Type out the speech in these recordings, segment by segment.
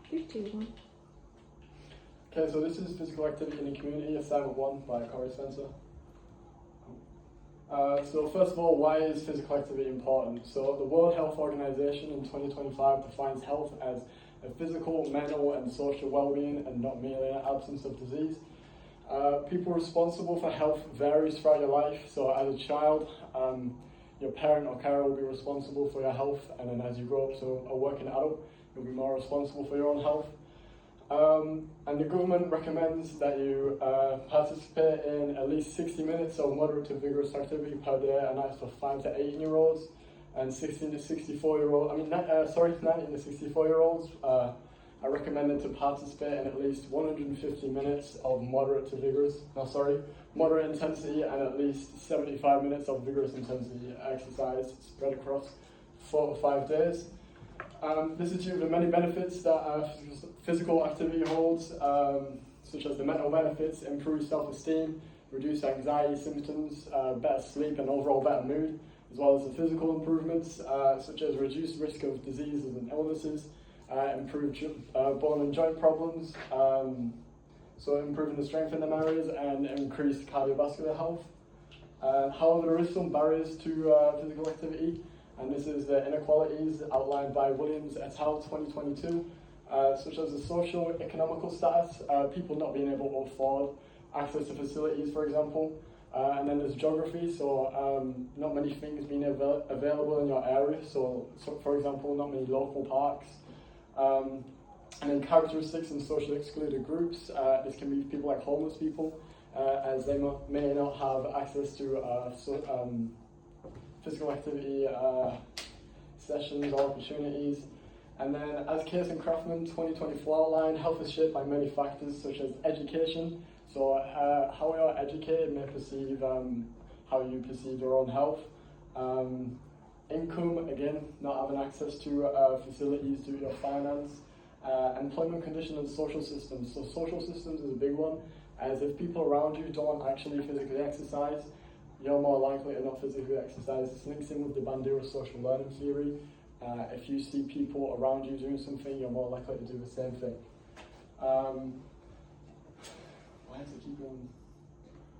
51. Okay, so this is Physical Activity in the Community, Assignment 1 by Corey Spencer. So first of all, why is physical activity important? So the World Health Organization in 2025 defines health as a physical, mental and social well-being and not merely an absence of disease. People responsible for health varies throughout your life. So as a child, your parent or carer will be responsible for your health, and then as you grow up to a working adult, you'll be more responsible for your own health. And the government recommends that you participate in at least 60 minutes of moderate to vigorous activity per day, and that's for 5 to 18-year-olds, and 16 to 64-year-olds. 19 to 64-year-olds are recommended to participate in at least 150 minutes of moderate intensity and at least 75 minutes of vigorous intensity exercise spread across 4 to 5 days. This is due to the many benefits that physical activity holds, such as the mental benefits, improved self-esteem, reduced anxiety symptoms, better sleep and overall better mood, as well as the physical improvements, such as reduced risk of diseases and illnesses, improved bone and joint problems, so improving the strength in them areas, and increased cardiovascular health. However, there is some barriers to physical activity, and this is the inequalities outlined by Williams et al. 2022, such as the social economical status, people not being able to afford access to facilities, for example, and then there's geography, so not many things being available in your area, so for example, not many local parks, and then characteristics and socially excluded groups. This can be people like homeless people, as they may not have access to physical activity sessions or opportunities. And then, as Case and Craftman 2024 outlined, health is shaped by many factors such as education. So how you are educated may perceive how you perceive your own health. Income, again, not having access to facilities due to your finance. Employment conditions and social systems. So social systems is a big one, as if people around you don't actually physically exercise, you're more likely to not physically exercise. This links in with the Bandura social learning theory. If you see people around you doing something, you're more likely to do the same thing. Why does it keep going?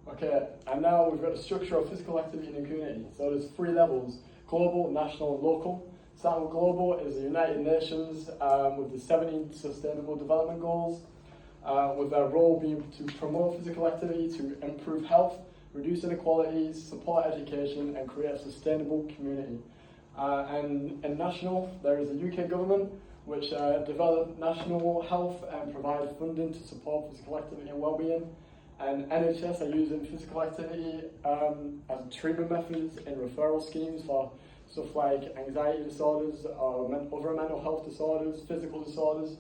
Okay, and now we've got the structure of physical activity in the community. So there's 3 levels: global, national, and local. Starting with global is the United Nations with the 17 Sustainable Development Goals, with their role being to promote physical activity to improve health, reduce inequalities, support education, and create a sustainable community. And in national, there is the UK government, which develop national health and provide funding to support physical activity and well-being. And NHS are using physical activity as treatment methods in referral schemes for stuff like anxiety disorders or other mental health disorders, physical disorders.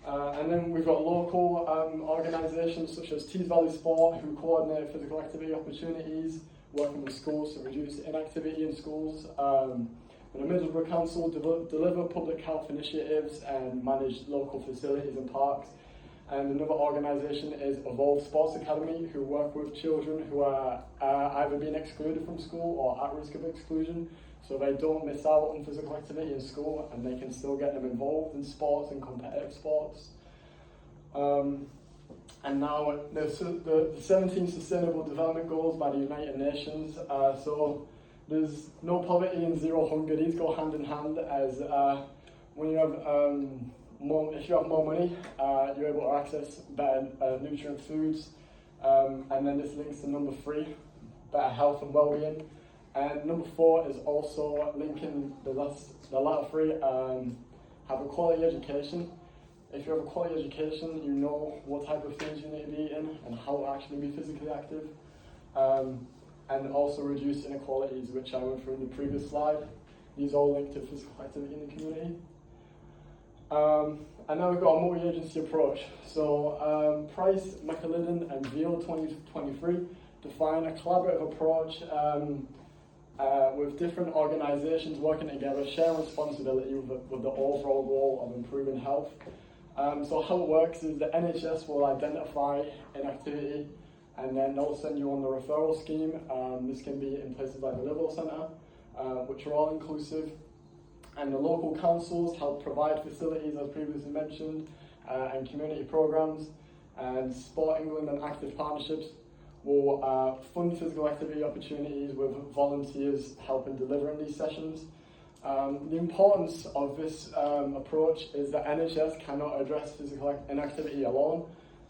And then we've got local organisations such as Tees Valley Sport, who coordinate physical activity opportunities, working with schools to reduce inactivity in schools. And the Middlesbrough Council deliver public health initiatives and manage local facilities and parks. And another organisation is Evolve Sports Academy, who work with children who are either being excluded from school or at risk of exclusion, so they don't miss out on physical activity in school and they can still get them involved in sports and competitive sports. And now the 17 Sustainable Development Goals by the United Nations. So there's no poverty and zero hunger. These go hand in hand, as when you have if you have more money, you're able to access better nutrient foods. And then this links to number 3, better health and well-being. And number 4 is also linking the latter 3, have a quality education. If you have a quality education, you know what type of things you need to be eating and how to actually be physically active. And also reduce inequalities, which I went through in the previous slide. These all link to physical activity in the community. And now we've got a multi-agency approach. So Price, McAlidden and Veal 2023 define a collaborative approach with different organisations working together, sharing responsibility with the overall goal of improving health. So how it works is the NHS will identify inactivity and then they'll send you on the referral scheme. This can be in places like the Liverpool Centre, which are all inclusive. And the local councils help provide facilities, as previously mentioned, and community programs. And Sport England and Active Partnerships will fund physical activity opportunities with volunteers helping delivering these sessions. The importance of this approach is that NHS cannot address physical inactivity alone,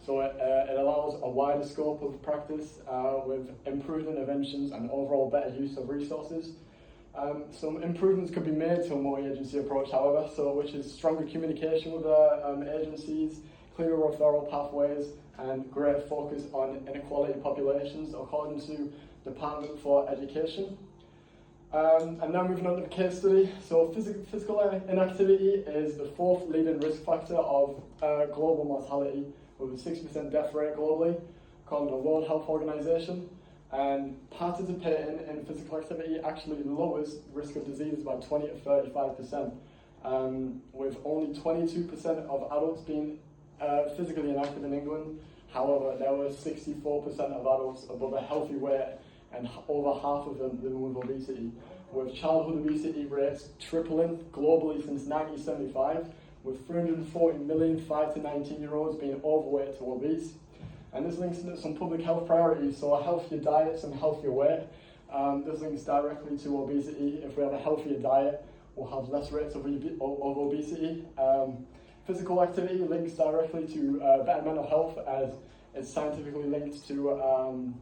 so it allows a wider scope of practice with improved interventions and overall better use of resources. Some improvements could be made to a multi-agency approach, however, which is stronger communication with agencies, clearer referral pathways, and greater focus on inequality populations, according to Department for Education. And now moving on to the case study. So physical inactivity is the fourth leading risk factor of global mortality, with a 6% death rate globally, according to the World Health Organization. And participating in physical activity actually lowers risk of disease by 20 to 35%, with only 22% of adults being physically inactive in England. However, there were 64% of adults above a healthy weight, and over half of them living with obesity, with childhood obesity rates tripling globally since 1975, with 340 million 5 to 19-year-olds being overweight to obese. And this links to some public health priorities, so a healthier diet, some healthier weight. This links directly to obesity. If we have a healthier diet, we'll have less rates of obesity. Physical activity links directly to better mental health, as it's scientifically linked to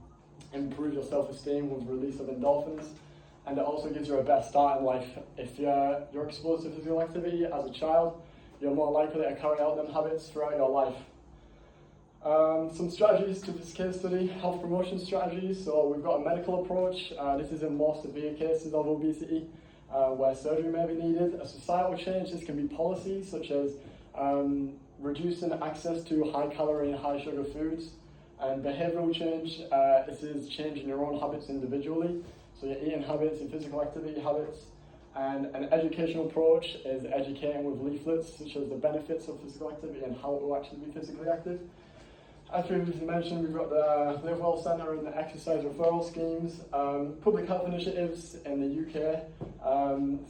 improve your self-esteem with release of endorphins. And it also gives you a better start in life. If you're exposed to physical activity as a child, you're more likely to carry out them habits throughout your life. Some strategies to this case study: health promotion strategies. So we've got a medical approach. This is in more severe cases of obesity, where surgery may be needed. A societal change: this can be policies such as reducing access to high calorie and high sugar foods. And behavioural change: this is changing your own habits individually, so your eating habits, your physical activity habits. And an educational approach is educating with leaflets, such as the benefits of physical activity and how to actually be physically active. As previously mentioned, we've got the Live Well Centre and the exercise referral schemes, public health initiatives in the UK, in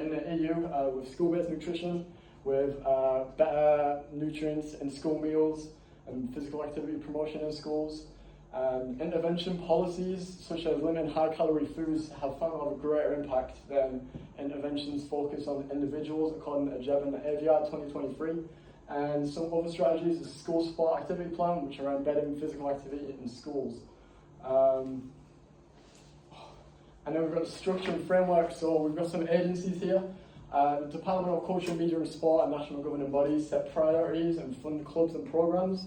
the EU, with school-based nutrition, with better nutrients in school meals and physical activity promotion in schools. Intervention policies such as limiting high-calorie foods have found to have a greater impact than interventions focused on individuals, according to JEB and the AVR 2023. And some other strategies is school sport activity plan, which are embedding physical activity in schools. And then we've got the structure and framework. So we've got some agencies here. The Department of Culture, Media and Sport and national governing bodies set priorities and fund clubs and programs.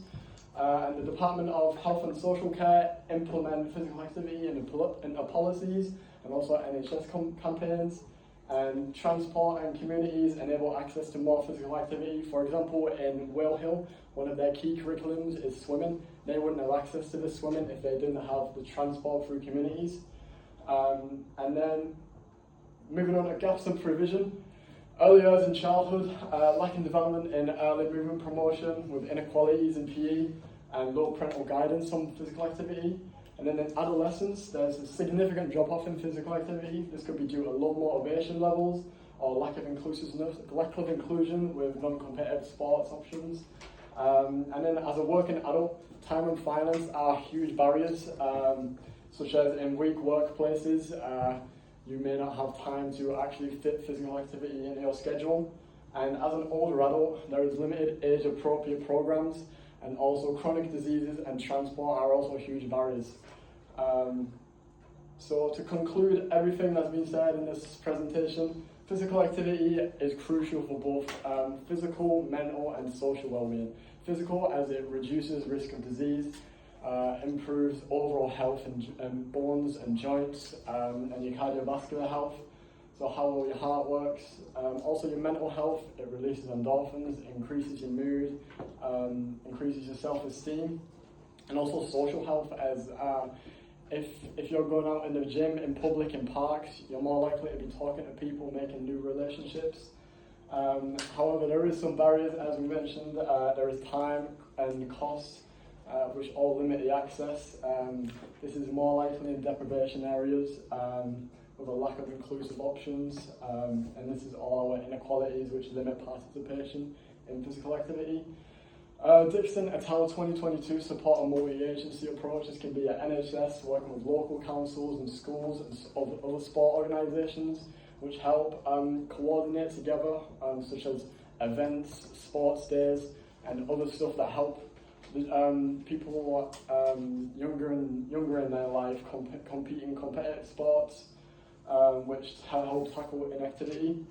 And the Department of Health and Social Care implement physical activity into policies and also NHS campaigns. And transport and communities enable access to more physical activity. For example, in Whale Hill, one of their key curriculums is swimming. They wouldn't have access to the swimming if they didn't have the transport through communities. And then moving on to gaps in provision. Early years in childhood, lacking development in early movement promotion with inequalities in PE and low parental guidance on physical activity. And then in adolescence, there's a significant drop-off in physical activity. This could be due to low motivation levels or lack of inclusiveness, lack of inclusion with non-competitive sports options. And then as a working adult, time and finance are huge barriers, such as in weak workplaces, you may not have time to actually fit physical activity into your schedule. And as an older adult, there is limited age-appropriate programs, and also chronic diseases and transport are also huge barriers. So to conclude everything that's been said in this presentation, physical activity is crucial for both physical, mental and social well-being. Physical, as it reduces risk of disease, improves overall health and bones and joints, and your cardiovascular health, so how well your heart works. Also your mental health, it releases endorphins, increases your mood, increases your self-esteem, and also social health, as if you're going out in the gym, in public, in parks, you're more likely to be talking to people, making new relationships. However, there is some barriers, as we mentioned. There is time and cost, which all limit the access. This is more likely in deprivation areas, with a lack of inclusive options, and this is all our inequalities which limit participation in physical activity. Dixon et al. 2022 support a multi-agency approach. This can be at NHS, working with local councils and schools and other sport organisations, which help coordinate together, such as events, sports days, and other stuff that help people younger in their life compete in competitive sports, which help tackle inactivity.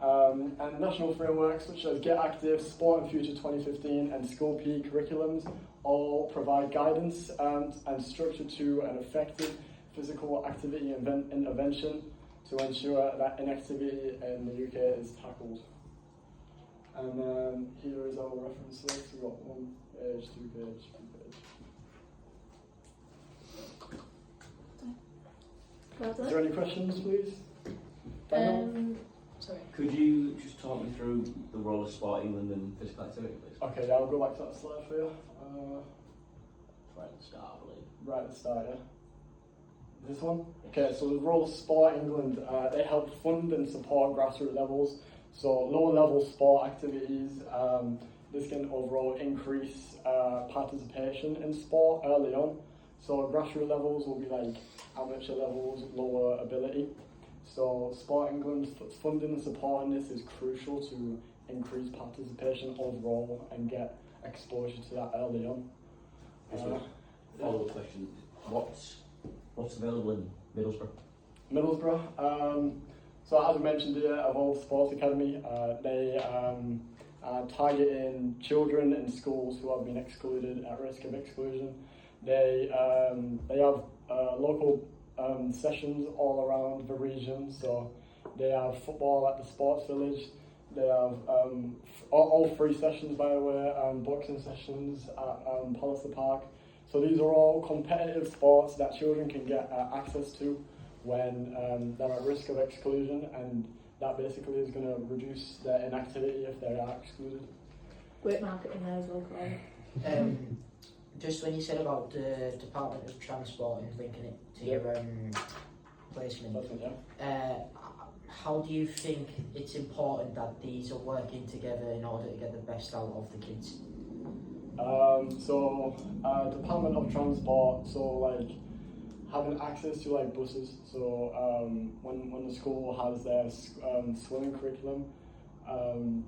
And national frameworks such as Get Active, Sport and Future 2015 and School PE curriculums all provide guidance and structure to an effective physical activity intervention to ensure that inactivity in the UK is tackled. And then here is our reference list. We've got 1 page, 2 page, 3 page. Is there any questions, please? Sorry. Could you just talk me through the role of Sport England and physical activity, please? Okay, yeah, I'll go back to that slide for you. Right at the start, I believe. Right at the start, yeah. This one? Okay, so the role of Sport England, they help fund and support grassroots levels. So lower level sport activities, this can overall increase participation in sport early on. So grassroots levels will be like amateur levels, lower ability. So Sport England's funding and supporting this is crucial to increase participation overall and get exposure to that early on. Follow-up question, what's available in Middlesbrough? Middlesbrough, so as I mentioned here, Evolve Sports Academy, they are targeting children in schools who have been excluded, at risk of exclusion. They have local sessions all around the region, so they have football at the Sports Village, they have all free sessions by the way, boxing sessions at Palliser Park. So these are all competitive sports that children can get access to when they're at risk of exclusion, and that basically is going to reduce their inactivity if they are excluded. Great marketing there as well, Chloe. Just when you said about the Department of Transport and linking it to your placement, how do you think it's important that these are working together in order to get the best out of the kids? Department of Transport, so like having access to like buses. So when the school has their swimming curriculum,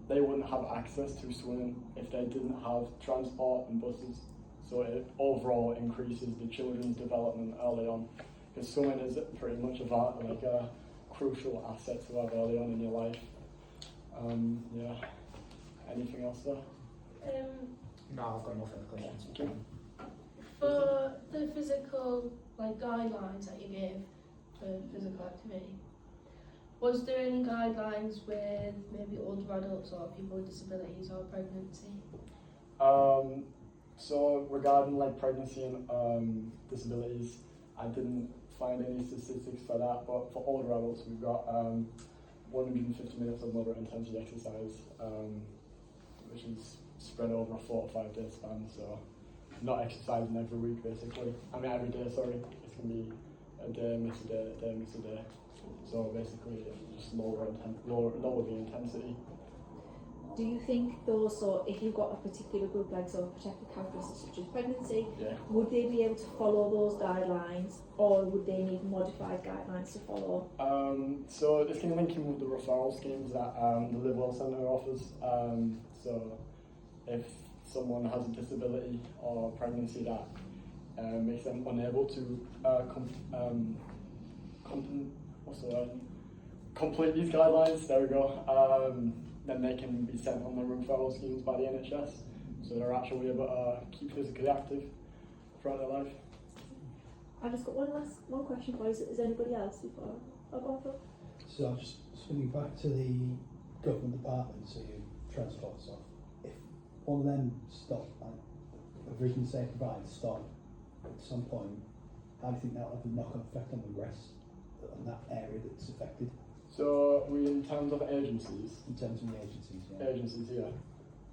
they wouldn't have access to swimming if they didn't have transport and buses. So it overall increases the children's development early on, because swimming is pretty much a crucial asset to have early on in your life. Yeah. Anything else there? No, I've got no further questions. Okay. For the physical guidelines that you gave for physical activity, was there any guidelines with maybe older adults or people with disabilities or pregnancy? So regarding pregnancy and disabilities, I didn't find any statistics for that, but for older adults we've got 150 minutes of moderate intensity exercise, which is spread over a 4 to 5 day span, so not exercising every week basically. I mean every day, sorry. It's going to be a day, miss a day, a day, miss a day. So basically just lower the intensity. Do you think though, so if you've got a particular group like so protected characteristics such as pregnancy, would they be able to follow those guidelines, or would they need modified guidelines to follow? So this can link in with the referral schemes that the Live Well Centre offers. So if someone has a disability or pregnancy that makes them unable to complete these guidelines, there we go, then they can be sent on the referral schemes by the NHS, so they're actually able to keep physically active throughout their life. I've just got one question for you. Is anybody else before I go for? So I'm just swinging back to the government department, so you transport stuff. If one of them stop, a vision safe provider stop at some point, how do you think that will have a knock-on effect on the rest, on that area that's affected? So in terms of agencies? In terms of the agencies, yeah. Agencies, yeah.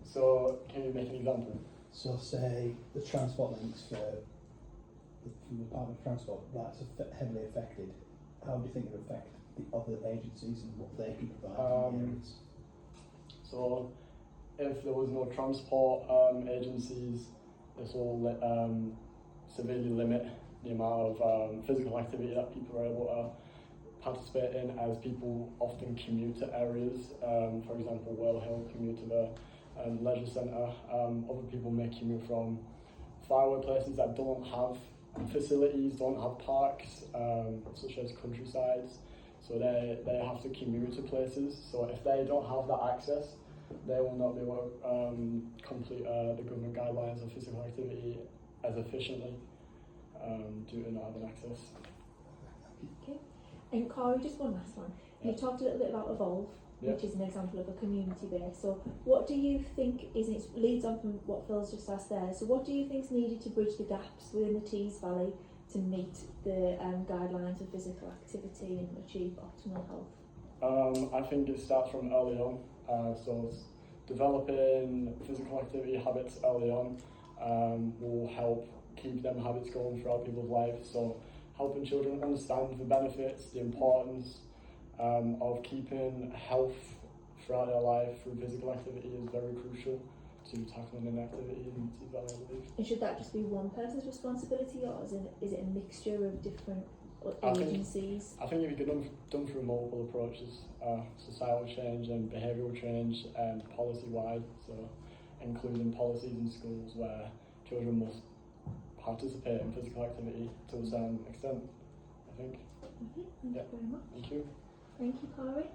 So can you make an example? So say the transport links from the Department of Transport, that's heavily affected. how do you think it would affect the other agencies and what they can provide in the areas? So if there was no transport agencies, this will severely limit the amount of physical activity that people are able to participate in, as people often commute to areas. For example, Whale Hill commute to the leisure centre. Other people may commute from faraway places that don't have facilities, don't have parks, such as countrysides. So they have to commute to places. So if they don't have that access, they will not be able to complete the government guidelines of physical activity as efficiently due to not having access. Okay. And Corey, just one last one. You talked a little bit about Evolve, Yeah. which is an example of a community base. So what do you think it leads on from what Phil's just asked there. So what do you think is needed to bridge the gaps within the Tees Valley to meet the guidelines of physical activity and achieve optimal health? I think it starts from early on. So developing physical activity habits early on will help keep them habits going throughout people's lives. So helping children understand the benefits, the importance of keeping health throughout their life through physical activity is very crucial to tackling inactivity in Tees Valley, I believe. And should that just be one person's responsibility, or is it a mixture of different I think- agencies? I think if you get done through multiple approaches, societal change and behavioural change and policy-wide, so including policies in schools where children must participate in physical activity to a certain extent, I think. Okay, thank Yeah. you very much. Thank you. Thank you, Corey.